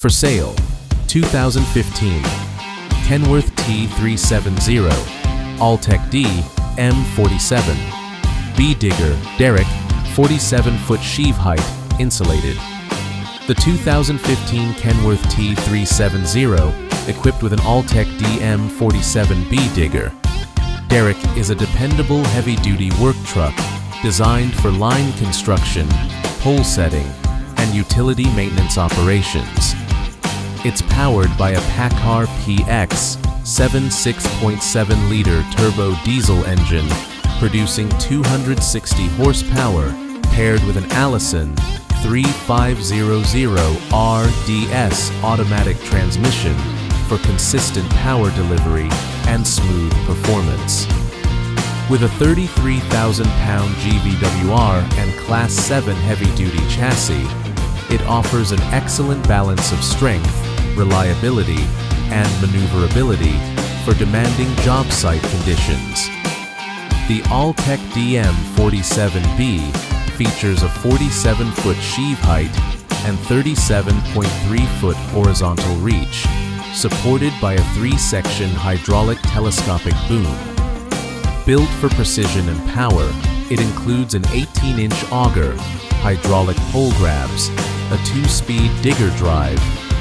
For sale, 2015 Kenworth T370 Altec DM47B digger, Derrick, 47-foot sheave height, insulated. The 2015 Kenworth T370, equipped with an Altec DM47B digger. Derrick is a dependable heavy-duty work truck designed for line construction, pole setting, and utility maintenance operations. It's powered by a PACCAR PX-7 6.7-liter turbo diesel engine, producing 260 horsepower, paired with an Allison 3500RDS automatic transmission for consistent power delivery and smooth performance. With a 33,000-pound GVWR and Class 7 heavy-duty chassis, it offers an excellent balance of strength, reliability, and maneuverability for demanding job site conditions. The Altec DM47B features a 47-foot sheave height and 37.3-foot horizontal reach, supported by a 3-section hydraulic telescopic boom. Built for precision and power, it includes an 18-inch auger, hydraulic pole grabs, a 2-speed digger drive,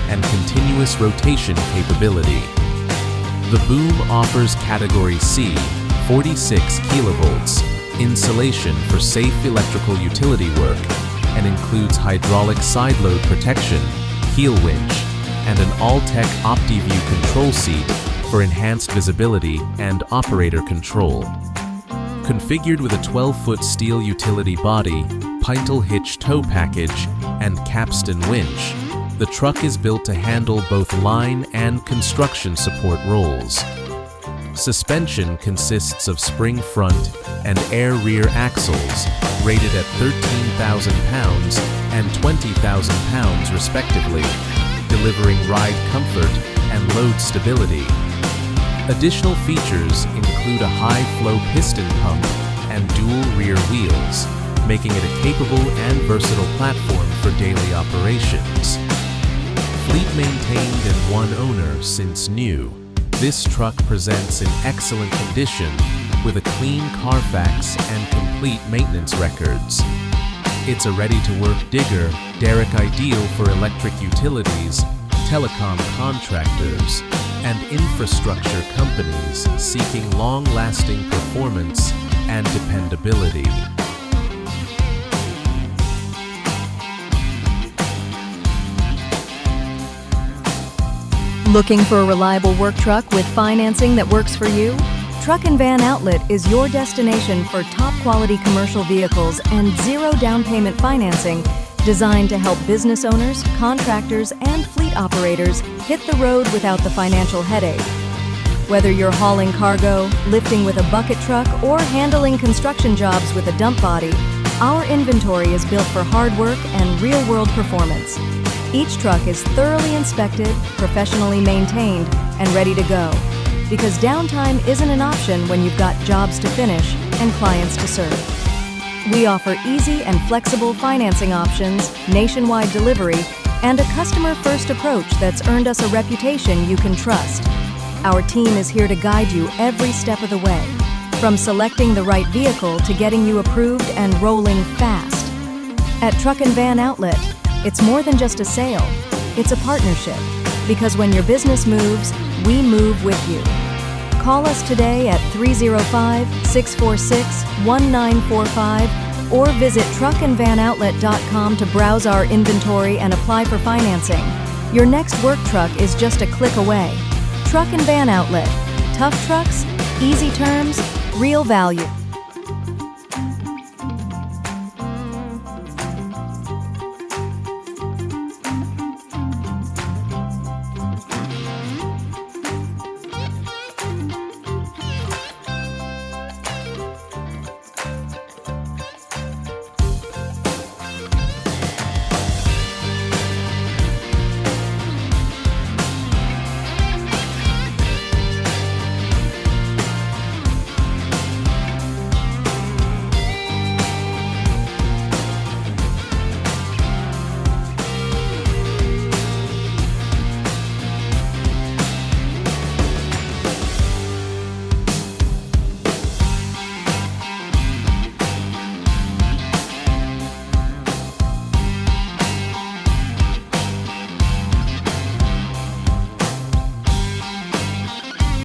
and continuous rotation capability. The boom offers Category C, 46 kilovolts, insulation for safe electrical utility work, and includes hydraulic side load protection, heel winch, and an Altec Opti-View control seat for enhanced visibility and operator control. Configured with a 12-foot steel utility body, pintle hitch tow package, and capstan winch, the truck is built to handle both line and construction support roles. Suspension consists of spring front and air rear axles, rated at 13,000 pounds and 20,000 pounds respectively, delivering ride comfort and load stability. Additional features include a high-flow piston pump and dual rear wheels, making it a capable and versatile platform for daily operations. Fleet maintained and one owner since new, this truck presents in excellent condition with a clean Carfax and complete maintenance records. It's a ready-to-work digger, Derrick, ideal for electric utilities, telecom contractors, and infrastructure companies seeking long-lasting performance and dependability. Looking for a reliable work truck with financing that works for you? Truck and Van Outlet is your destination for top-quality commercial vehicles and zero down payment financing designed to help business owners, contractors, and fleet operators hit the road without the financial headache. Whether you're hauling cargo, lifting with a bucket truck, or handling construction jobs with a dump body, our inventory is built for hard work and real-world performance. Each truck is thoroughly inspected, professionally maintained, and ready to go. Because downtime isn't an option when you've got jobs to finish and clients to serve. We offer easy and flexible financing options, nationwide delivery, and a customer-first approach that's earned us a reputation you can trust. Our team is here to guide you every step of the way, from selecting the right vehicle to getting you approved and rolling fast. At Truck and Van Outlet, it's more than just a sale, it's a partnership, because when your business moves, we move with you. Call us today at 305-646-1945 or visit truckandvanoutlet.com to browse our inventory and apply for financing. Your next work truck is just a click away. Truck and Van Outlet. Tough trucks, easy terms, real value.